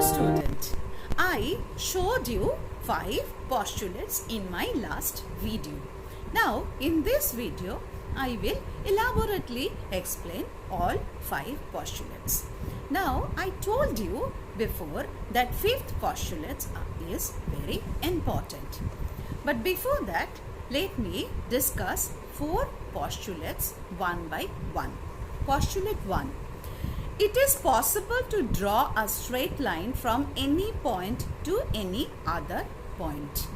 student, I showed you 5 postulates in my last video. Now in this video, I will elaborately explain all 5 postulates. Now I told you before that 5th postulate is very important. But before that, let me discuss 4 postulates one by one. Postulate 1. It is possible to draw a straight line from any point to any other point.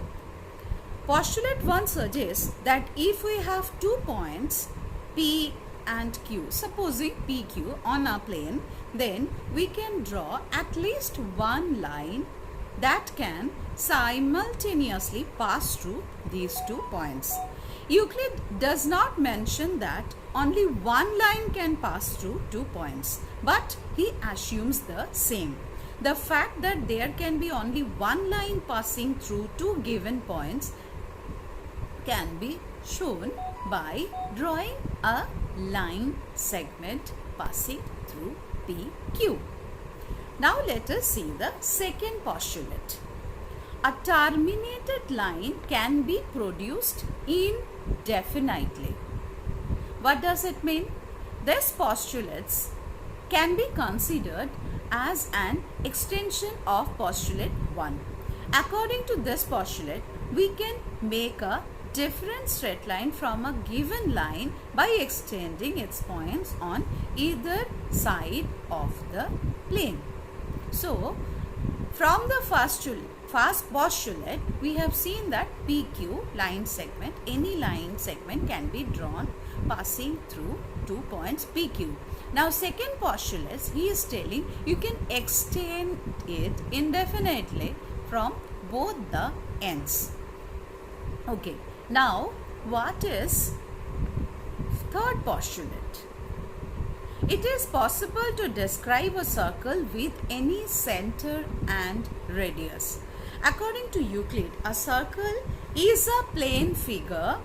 Postulate 1 suggests that if we have 2 points P and Q, supposing PQ on our plane, then we can draw at least one line that can simultaneously pass through these 2 points. Euclid does not mention that only one line can pass through 2 points, but he assumes the same. The fact that there can be only one line passing through 2 given points can be shown by drawing a line segment passing through PQ. Now let us see the second postulate. A terminated line can be produced indefinitely. What does it mean? These postulates can be considered as an extension of postulate 1. According to this postulate, we can make a different straight line from a given line by extending its points on either side of the plane. So, from the first postulate, we have seen that PQ line segment, any line segment can be drawn passing through 2 points PQ. Now second postulate, he is telling you can extend it indefinitely from both the ends. Okay, now what is third postulate? It is possible to describe a circle with any center and radius. According to Euclid, a circle is a plane figure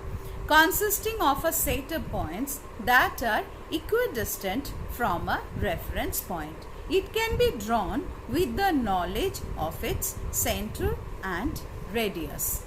consisting of a set of points that are equidistant from a reference point. It can be drawn with the knowledge of its center and radius.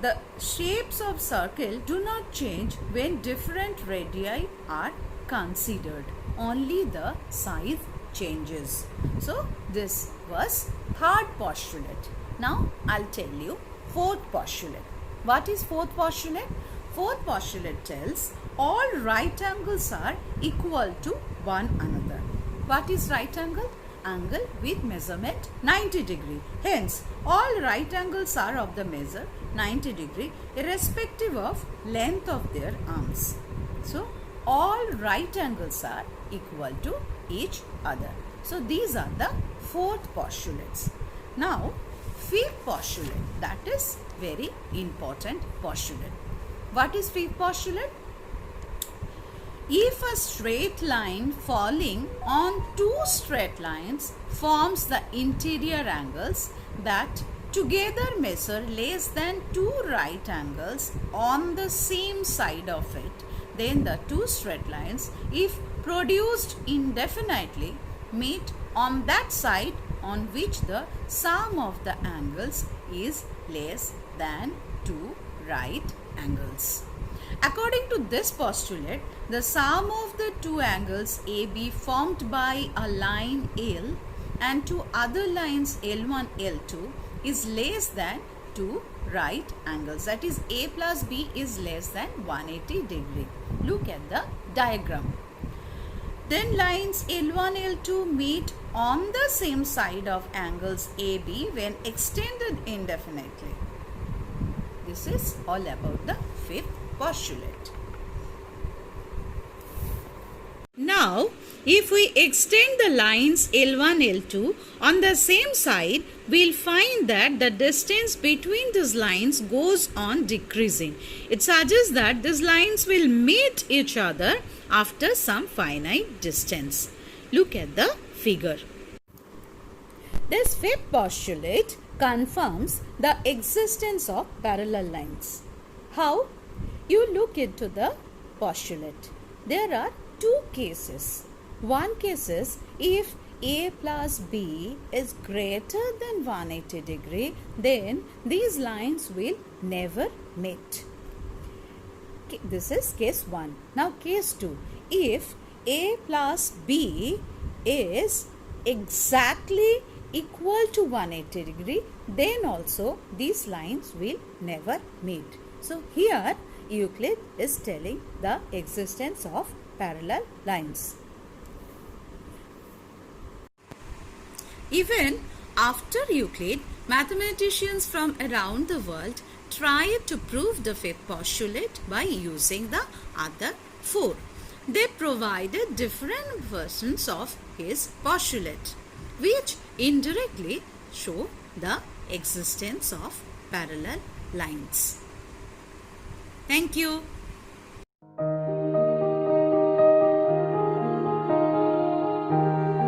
The shapes of circle do not change when different radii are considered. Only the size changes. So this was third postulate. Now I'll tell you fourth postulate. What is fourth postulate? Fourth postulate tells all right angles are equal to one another. What is right angle? Angle with measurement 90 degree. Hence, all right angles are of the measure 90 degree irrespective of length of their arms. So, all right angles are equal to each other. So, these are the fourth postulates. Now, fifth postulate, that is very important postulate. What is fifth postulate? If a straight line falling on 2 straight lines forms the interior angles that together measure less than 2 right angles on the same side of it, then the 2 straight lines, if produced indefinitely, meet on that side on which the sum of the angles is less than 2 right angles. According to this postulate, the sum of the 2 angles AB formed by a line L and 2 other lines L1, L2 is less than 2 right angles. That is, A plus B is less than 180 degree. Look at the diagram. Then lines L1, L2 meet on the same side of angles AB when extended indefinitely. This is all about the fifth postulate. Now, if we extend the lines L1, L2 on the same side, we'll find that the distance between these lines goes on decreasing. It suggests that these lines will meet each other after some finite distance. Look at the figure. This fifth postulate confirms the existence of parallel lines. How? You look into the postulate. There are 2 cases. One case is if A plus B is greater than 180 degree, then these lines will never meet. This is case 1. Now case 2. If A plus B is exactly equal to 180 degree, then also these lines will never meet. So here Euclid is telling the existence of parallel lines. Even after Euclid, mathematicians from around the world tried to prove the fifth postulate by using the other four. They provided different versions of his postulate, which indirectly show the existence of parallel lines. Thank you.